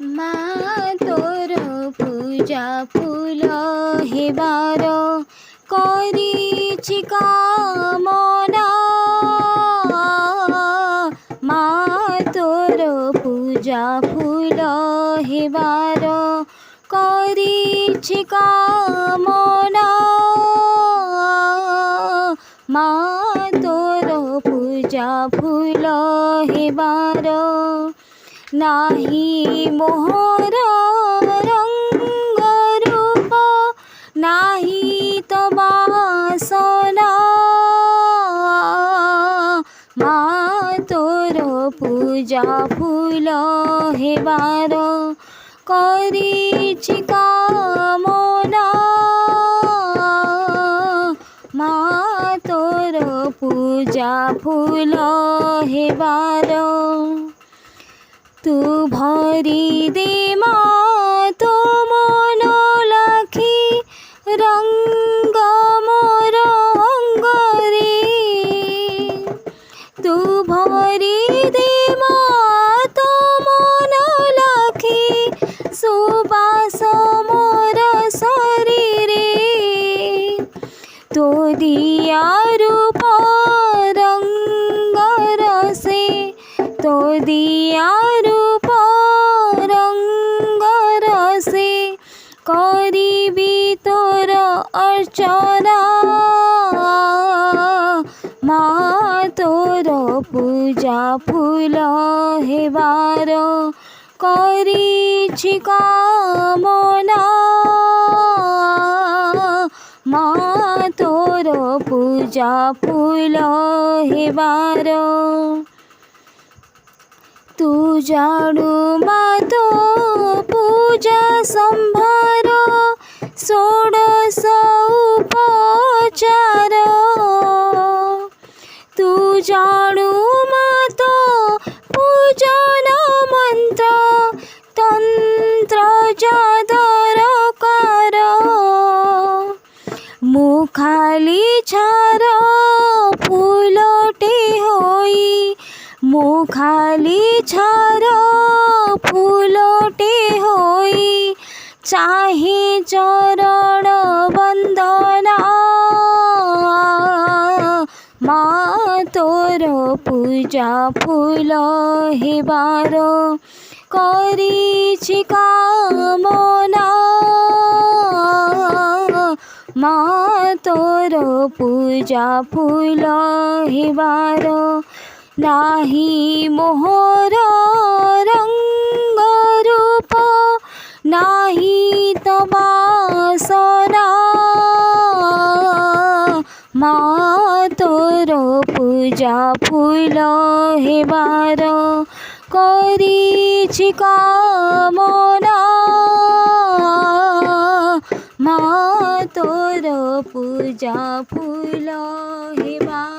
ମା ତୋର ପୂଜା ଫୁଲ ହେବାର କରିଛି କାମନା। ମା ତୋର ପୂଜା ଫୁଲ ହେବାର କରିଛି କାମନା। ମା ତୋର ପୂଜା ଫୁଲ ହେବାର ନାହିଁ ମୋହର ରଙ୍ଗ ରୂପ ନାହିଁ ତ ବାସନା। ମା ତୋର ପୂଜା ଫୁଲ ହେବାର କରିଛି କାମନା। ମା ତୋର ପୂଜା ଫୁଲ ହେବାର ତୁ ଭରି ଦେ ମା ତୋ ମନ ଲାଖି ରଙ୍ଗ ମୋର ଅଙ୍ଗରେ। ତୁ ଭରି ଦେ ମା ତୋ ମନ ଲାଖି ସୁବାସ ମୋର ଶରୀରେ। ତୋ ଦିଆ ରୂପ ରଙ୍ଗ ରସେ ତୋ ଦିଆ ରୂପ ରଙ୍ଗ ରସେ କରିବି ତୋର ଅର୍ଚ୍ଚନା। ମା ତୋର ପୂଜା ଫୁଲ ହେବାର କରିଛି କାମନା। ମା ତୋର ପୂଜା ଫୁଲ ହେବାର ତୁ ଜାଣୁ ମା ତୋ ପୂଜା ସମ୍ଭାର ଷୋଡ଼ଶ ଉପଚାର। ତୁ ଜାଣୁ ମା ତୋ ପୂଜନ ମନ୍ତ୍ର ତନ୍ତ୍ର ଯାଦରକାର। ମୁଁ ଖାଲି ଛାର ଫୁଲଟେ ହୋଇ ମୁଁ ଖାଲି ଛାର ଫୁଲଟେ ହୋଇ ଚାହେଁ ଚରଣ ବନ୍ଦନା। ମା ତୋର ପୂଜା ଫୁଲ ହେବାର କରିଛି କାମନା। ମା ତୋର ପୂଜା ଫୁଲ ହେବାର ନାହିଁ ମୋହର ରଙ୍ଗ ରୂପ ନାହିଁ ତ ବାସନା। ମା ତୋର ପୂଜା ଫୁଲ ହେବାର କରିଛି କାମନା। ମା ତୋର ପୂଜା ଫୁଲ ହେବାର